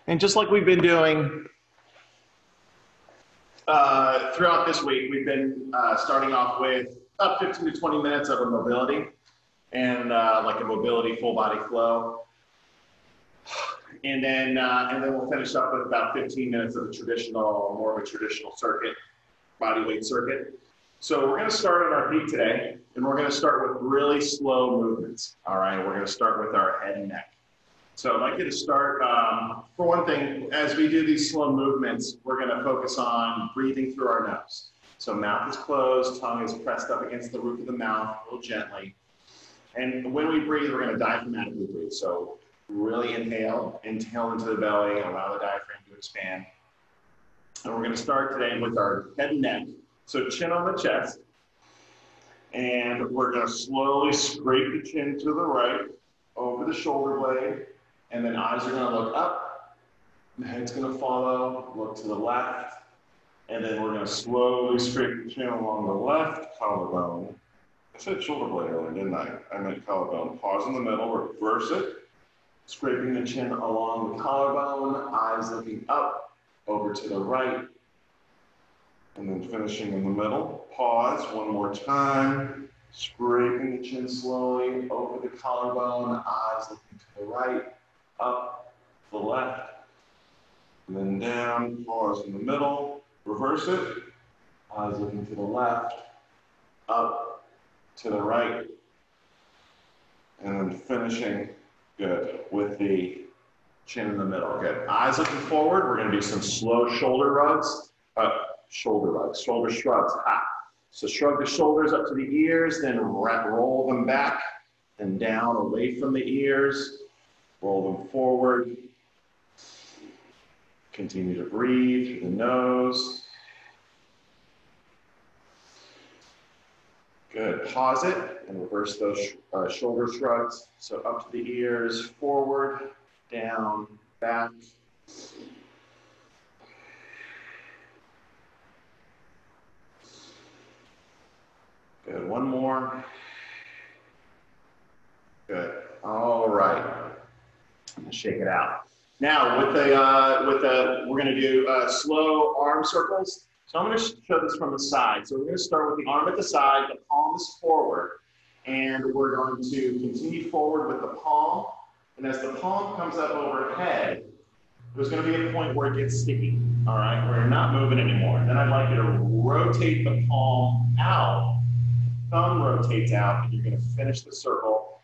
And just like we've been doing throughout this week, we've been starting off with about 15 to 20 minutes of a mobility and like a mobility full body flow. And then we'll finish up with about 15 minutes of a traditional, more of a traditional circuit, body weight circuit. So we're going to start on our feet today, and we're going to start with really slow movements. All right, we're going to start with our head and neck. So I'd like you to start, for one thing, as we do these slow movements, we're going to focus on breathing through our nose. So mouth is closed, tongue is pressed up against the roof of the mouth, a little gently. And when we breathe, we're going to diaphragmatically breathe. So really inhale into the belly, allow the diaphragm to expand. And we're going to start today with our head and neck. So chin on the chest. And we're going to slowly scrape the chin to the right, over the shoulder blade. And then eyes are going to look up. The head's going to follow, look to the left. And then we're going to slowly scrape the chin along the left collarbone. I said shoulder blade earlier, didn't I? I meant collarbone. Pause in the middle, reverse it. Scraping the chin along the collarbone, eyes looking up, over to the right. And then finishing in the middle. Pause one more time. Scraping the chin slowly over the collarbone, eyes looking to the right, up, to the left, and then down. Pause in the middle. Reverse it. Eyes looking to the left, up, to the right, and then finishing, good, with the chin in the middle. Good. Eyes looking forward. We're going to do some slow shoulder rugs. Shoulder shrugs. So shrug the shoulders up to the ears, then roll them back and down away from the ears. Roll them forward. Continue to breathe through the nose. Good. Pause it and reverse those shoulder shrugs. So up to the ears, forward, down, back. Good. One more. Good. All right. I'm gonna shake it out. Now we're gonna do slow arm circles. So I'm gonna show this from the side. So we're gonna start with the arm at the side, the palm is forward, and we're going to continue forward with the palm. And as the palm comes up overhead, there's gonna be a point where it gets sticky. All right, where you're not moving anymore. Then I'd like you to rotate the palm out. Thumb rotates out, and you're going to finish the circle,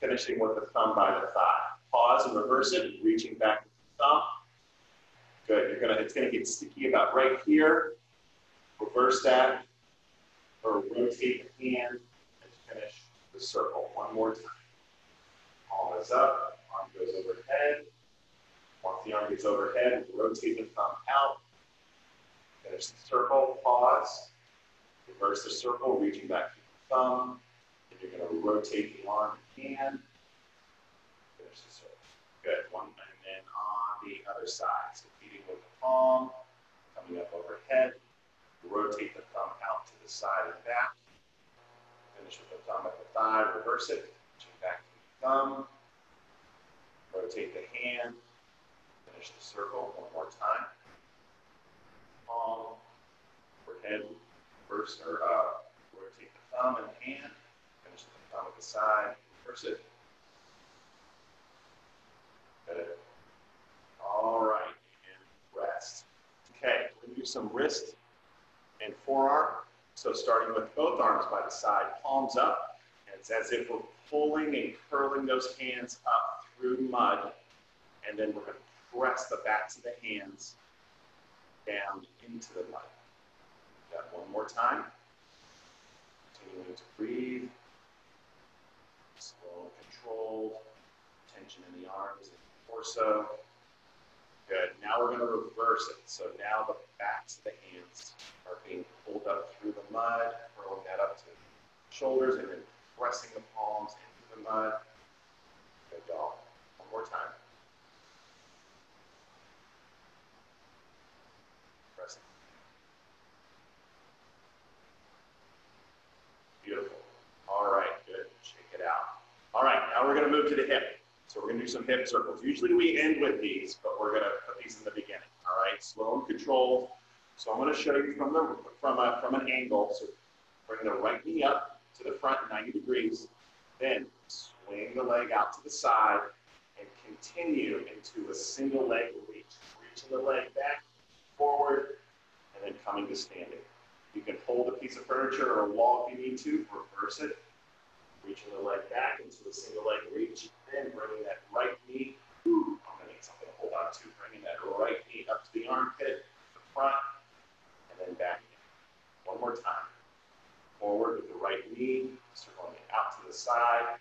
finishing with the thumb by the thigh. Pause and reverse it, reaching back with the thumb. Good. It's going to get sticky about right here. Reverse that, or rotate the hand and finish the circle one more time. Palm is up, arm goes overhead. Once the arm gets overhead, rotate the thumb out. Finish the circle. Pause. Reverse the circle, reaching back to the thumb. And you're going to rotate the arm and hand. Finish the circle. Good. One, and then on the other side. So feeding with the palm, coming up overhead. Rotate the thumb out to the side and back. Finish with the thumb at the thigh. Reverse it. Reaching back to the thumb. Rotate the hand. Finish the circle one more time. Palm, overhead. Reverse or rotate the thumb and the hand. Finish the thumb at the side. Reverse it. Good. All right. And rest. Okay. We're going to do some wrist and forearm. So starting with both arms by the side, palms up. And it's as if we're pulling and curling those hands up through mud. And then we're going to press the backs of the hands down into the mud. Got one more time. Continuing to breathe. Slow and controlled. Tension in the arms and the torso. Good. Now we're going to reverse it. So now the backs of the hands are being pulled up through the mud, curling that up to the shoulders, and then pressing the palms into the mud. Good dog. One more time. Pressing. Beautiful. All right, good. Shake it out. All right, now we're going to move to the hip. So we're going to do some hip circles. Usually we end with these, but we're going to put these in the beginning. All right, slow and controlled. So I'm going to show you from an angle. So bring the right knee up to the front 90 degrees. Then swing the leg out to the side and continue into a single leg reach. Reaching the leg back, forward, and then coming to standing. You can hold a piece of furniture or a wall if you need to, reverse it. Reaching the leg back into a single leg reach, then bringing that right knee, I'm going to need something to hold on to, bringing that right knee up to the armpit, the front, and then back in. One more time. Forward with the right knee, circling it out to the side,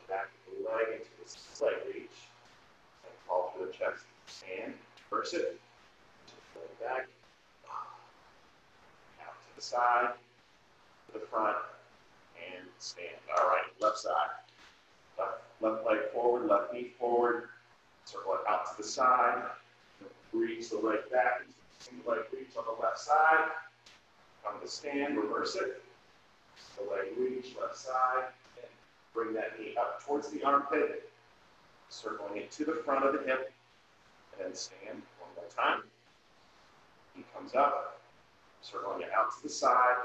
back with the leg into the leg reach, and fall through the chest. Stand, reverse it, leg back, out to the side, to the front, and stand. All right, left side. Left leg forward, left knee forward. Circle it out to the side. Reach the leg back into the single leg reach on the left side. Come to stand, reverse it. The leg reach, left side. And bring that knee up towards the armpit. Circling it to the front of the hip. And then stand one more time. Knee comes up. Circling it out to the side.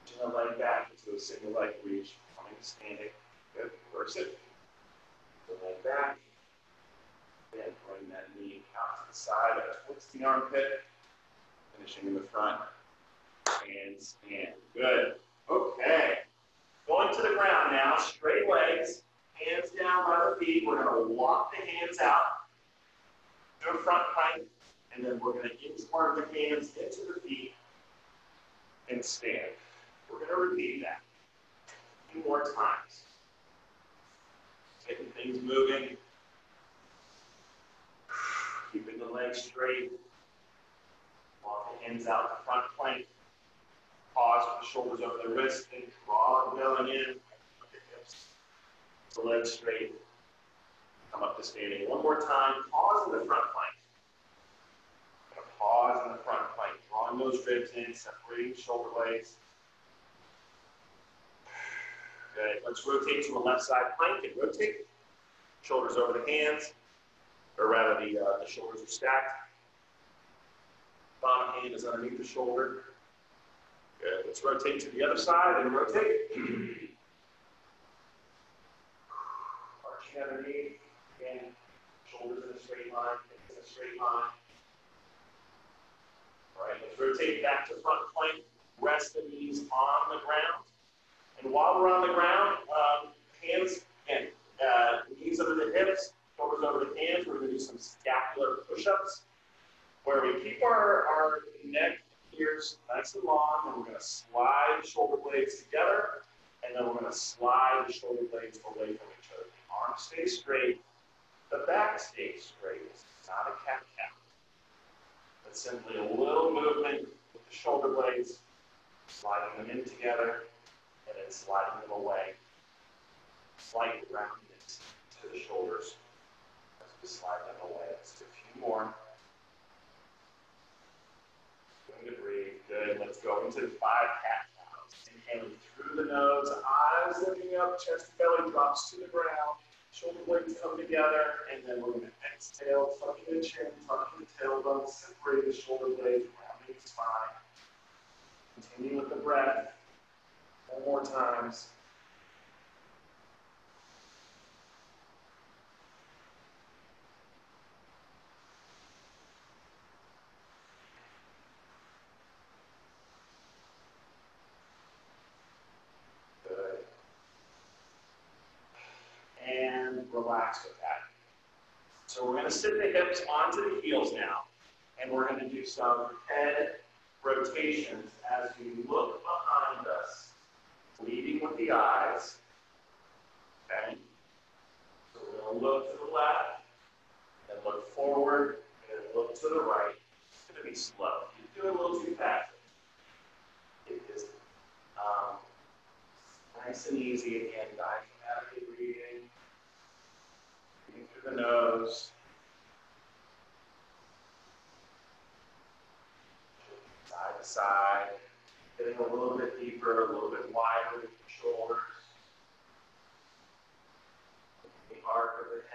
Reaching the leg back into a single leg reach, coming to standing. Good, reverse it. The leg back. Then bring that knee out to the side, up towards the armpit. Finishing in the front. And stand. Good. Okay. Going to the ground now, straight legs, hands down by the feet. We're going to walk the hands out. Do a front plank. And then we're going to insert the hands into the feet and stand. We're going to repeat that a few more times. Getting things moving. Keeping the legs straight. Walk the hands out to front plank. Pause with the shoulders over the wrist and draw the belly in. Look at hips. The legs straight. Come up to standing. One more time. Pause in the front plank. Pause in the front plank. Drawing those ribs in, separating shoulder blades. Good. Let's rotate to a left side plank and rotate. Shoulders over the hands, or rather the shoulders are stacked. Bottom hand is underneath the shoulder. Good. Let's rotate to the other side and rotate. Arching underneath. Again, shoulders in a straight line, hips in a straight line. All right, let's rotate back to front plank. Rest the knees on the ground. And while we're on the ground, hands and knees over the hips, shoulders over the hands. We're going to do some scapular push-ups where we keep our neck ears nice and long, and we're going to slide the shoulder blades together, and then we're going to slide the shoulder blades away from each other. The arms stay straight, the back stays straight. It's not a cat-cow. It's simply a little movement with the shoulder blades, sliding them in together, and then sliding them away. Slight roundness to the shoulders as we slide them away. Let's do a few more. Going to breathe. Good. Let's go into 5 cat-cows. Inhaling through the nose, eyes looking up, chest and belly drops to the ground. Shoulder blades come together, and then we're going to exhale, tucking the chin, tucking the tailbone, separate the shoulder blades, rounding the spine. Continue with the breath. 4 more times. Good. And relax with that. So we're going to sit the hips onto the heels now, and we're going to do some head rotations as we look behind us, leading with the eyes. Okay? So we're going to look to the left, and look forward, and look to the right. It's going to be slow. You do it a little too fast. It is nice and easy again, diaphragmatically breathing. Breathing through the nose. Side to side. Getting a little bit deeper, a little bit wider with your shoulders.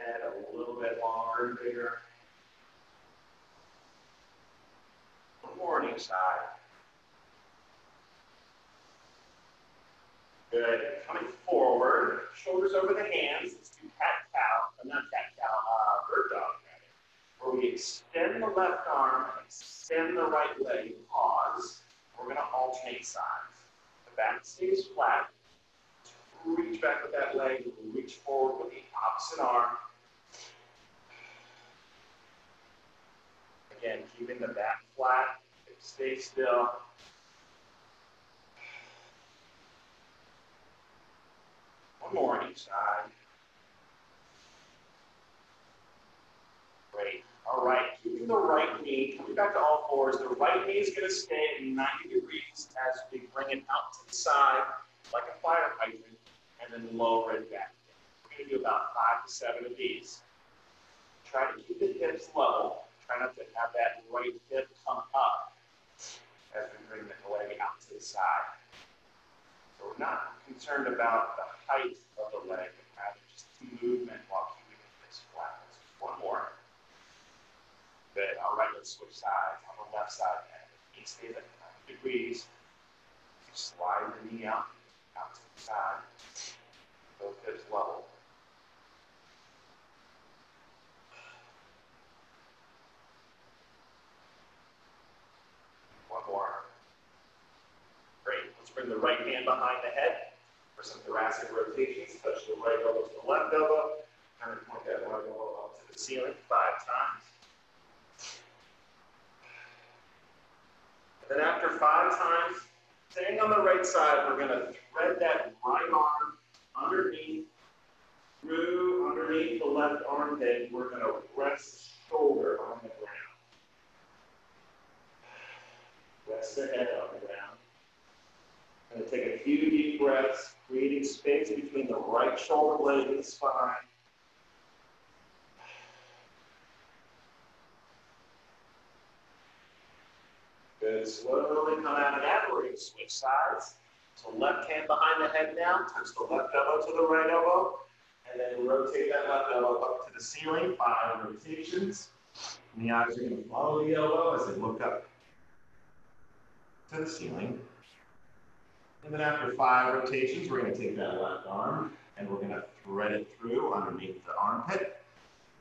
head a little bit longer and bigger. One more on each side. Good. Coming forward, shoulders over the hands. Let's do cat-cow, not cat-cow, bird dog, where we extend the left arm, extend the right leg, pause. We're going to alternate sides. The back stays flat. Reach back with that leg, reach forward with the opposite arm. Again, keeping the back flat, stay still. One more on each side. Great. All right, keeping the right knee, coming back to all fours. The right knee is going to stay at 90 degrees as we bring it out to the side like a fire hydrant, and then lower it back. We're going to do about 5 to 7 of these. Try to keep the hips level. Try not to have that right hip come up as we bring the leg out to the side. So we're not concerned about the height of the leg, but rather just the movement while keeping the hips flat. One more. Good. All right, let's switch sides. On the left side, knee stays at 90 degrees. You slide the knee out to the side. Both hips level. One more. Great. Let's bring the right hand behind the head for some thoracic rotations. Touch the right elbow to the left elbow. Kind of point that right elbow up to the ceiling 5 times. And then after 5 times, staying on the right side, we're going to thread that right arm underneath, through underneath the left armpit. We're going to rest the shoulder on the ground. Rest the head on the ground. I'm going to take a few deep breaths, creating space between the right shoulder blade and the spine. Good. Slowly come out of that. We're going to switch sides. So left hand behind the head now. Touch the left elbow to the right elbow. And then rotate that left elbow up to the ceiling. 5 rotations. And the eyes are going to follow the elbow as they look up to the ceiling. And then after 5 rotations, we're going to take that left arm and we're going to thread it through underneath the armpit.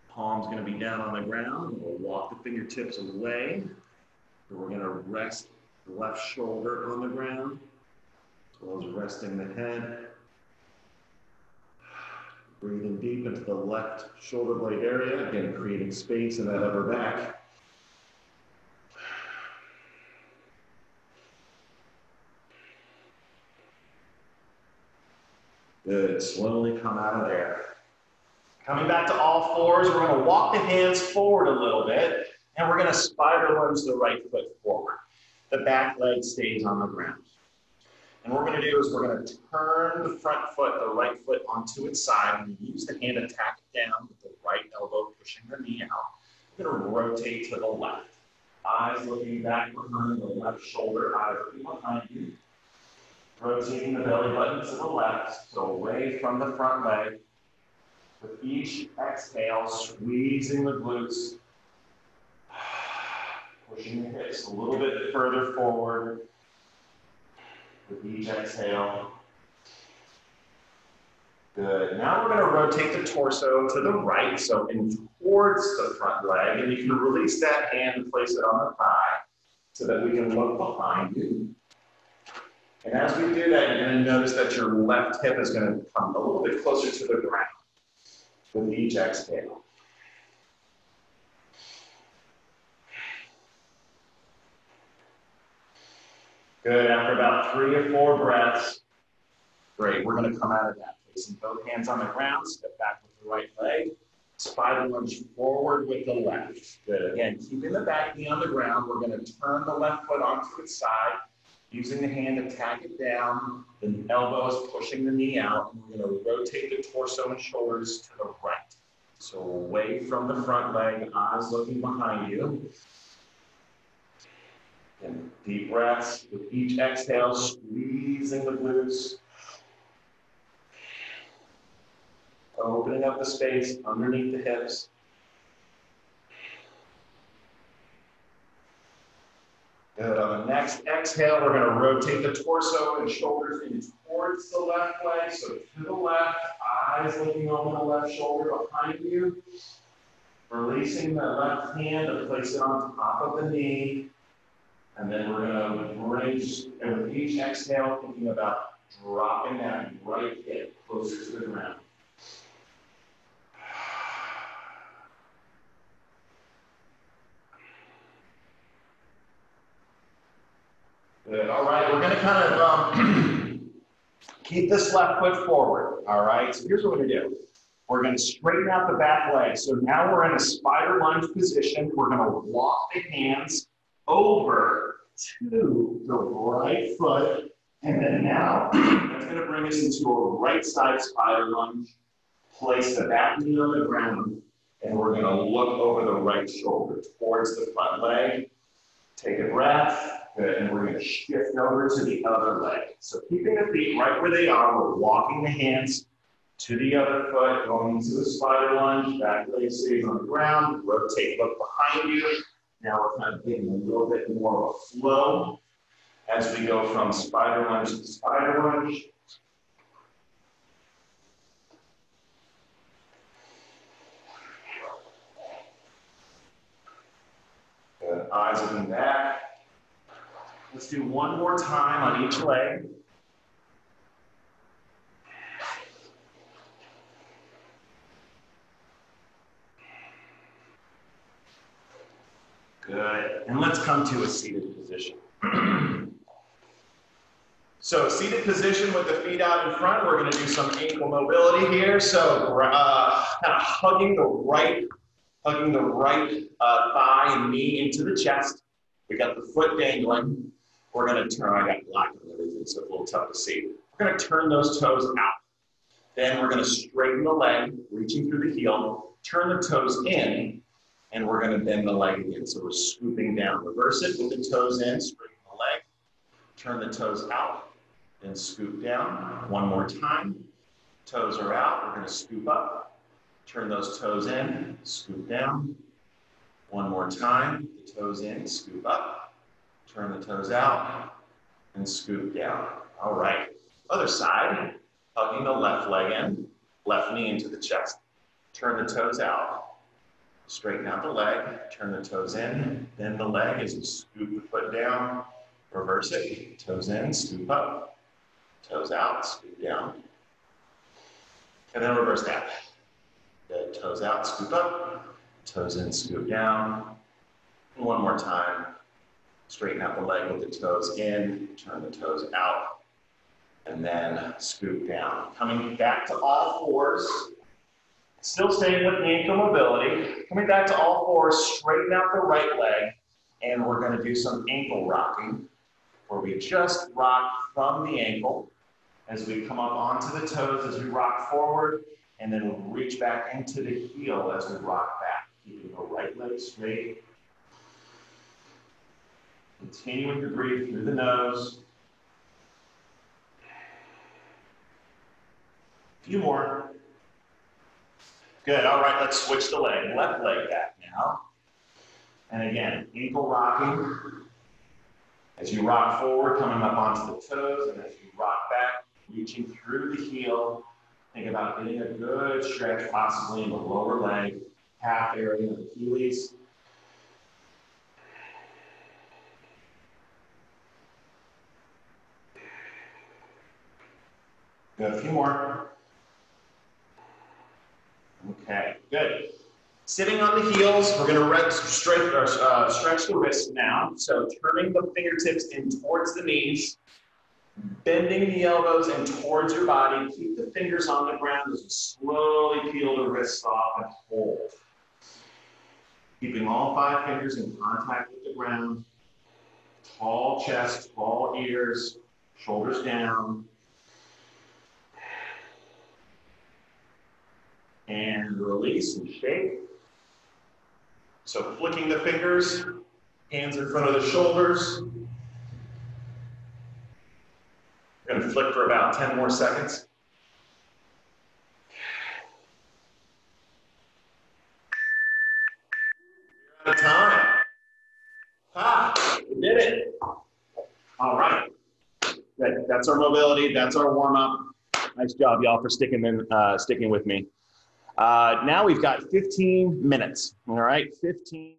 Palm's going to be down on the ground. And we'll walk the fingertips away. And we're going to rest the left shoulder on the ground, as well as resting the head. Breathing deep into the left shoulder blade area, again creating space in that upper back. Good, slowly come out of there. Coming back to all fours, we're going to walk the hands forward a little bit, and we're going to spider lunge the right foot forward. The back leg stays on the ground. And what we're going to do is we're going to turn the front foot, the right foot, onto its side, and use the hand to tack it down with the right elbow pushing the knee out. We're going to rotate to the left. Eyes looking back behind the left shoulder, eyes looking behind you. Rotating the belly button to the left, so away from the front leg. With each exhale, squeezing the glutes. Pushing the hips a little bit further forward. With each exhale. Good. Now we're going to rotate the torso to the right, so in towards the front leg, and you can release that hand and place it on the thigh so that we can look behind you. And as we do that, you're going to notice that your left hip is going to come a little bit closer to the ground with each exhale. Good. After about 3 or 4 breaths, great. We're going to come out of that. Placing both hands on the ground, step back with the right leg, spider lunge forward with the left. Good. Again, keeping the back knee on the ground, we're going to turn the left foot onto its side, using the hand to tack it down. The elbow is pushing the knee out, and we're going to rotate the torso and shoulders to the right. So away from the front leg, eyes looking behind you. And deep breaths with each exhale, squeezing the glutes. Open opening up the space underneath the hips. Good. On the next exhale, we're going to rotate the torso and shoulders in towards the left leg. So to the left, eyes looking over the left shoulder behind you. Releasing the left hand to place it on top of the knee. And then we're going to bridge, and with each exhale, thinking about dropping that right hip closer to the ground. Good. All right, we're going to kind of keep this left foot forward. All right, so here's what we're going to do. We're going to straighten out the back leg. So now we're in a spider lunge position. We're going to walk the hands over to the right foot. And then now, that's going to bring us into a right side spider lunge. Place the back knee on the ground. And we're going to look over the right shoulder towards the front leg. Take a breath. Good, and we're going to shift over to the other leg. So keeping the feet right where they are, we're walking the hands to the other foot, going into the spider lunge, back leg stays on the ground, rotate, look behind you. Now we're kind of getting a little bit more of a flow as we go from spider lunge to spider lunge. Good, eyes looking back. Let's do one more time on each leg. Good. And let's come to a seated position. So seated position with the feet out in front. We're going to do some ankle mobility here. So kind of hugging the right thigh and knee into the chest. We got the foot dangling. We're going to turn, I got black and everything, so it's a little tough to see. We're going to turn those toes out. Then we're going to straighten the leg, reaching through the heel, turn the toes in, and we're going to bend the leg again. So we're scooping down. Reverse it with the toes in, straighten the leg, turn the toes out, then scoop down. One more time. Toes are out. We're going to scoop up, turn those toes in, scoop down. One more time. The toes in, scoop up. Turn the toes out and scoop down. All right. Other side, hugging the left leg in, left knee into the chest. Turn the toes out. Straighten out the leg, turn the toes in, bend the leg as you scoop the foot down. Reverse it, toes in, scoop up, toes out, scoop down. And then reverse that. Good. Toes out, scoop up, toes in, scoop down. And one more time. Straighten out the leg with the toes in, turn the toes out, and then scoop down. Coming back to all fours, still staying with the ankle mobility. Coming back to all fours, straighten out the right leg, and we're going to do some ankle rocking, where we just rock from the ankle as we come up onto the toes as we rock forward, and then we'll reach back into the heel as we rock back, keeping the right leg straight. Continuing to breathe through the nose. A few more. Good. All right, let's switch the leg. Left leg back now. And again, ankle rocking. As you rock forward, coming up onto the toes, and as you rock back, reaching through the heel. Think about getting a good stretch, possibly in the lower leg, calf area of the Achilles. Good, a few more. Okay, good. Sitting on the heels, we're going to stretch the wrists now. So turning the fingertips in towards the knees, bending the elbows in towards your body. Keep the fingers on the ground as you slowly peel the wrists off and hold. Keeping all 5 fingers in contact with the ground. Tall chest, tall ears, shoulders down. And release and shake. So flicking the fingers, hands in front of the shoulders. We're going to flick for about 10 more seconds. That's our mobility. That's our warm up. Nice job, y'all, for sticking with me. Now we've got 15 minutes. All right, 15.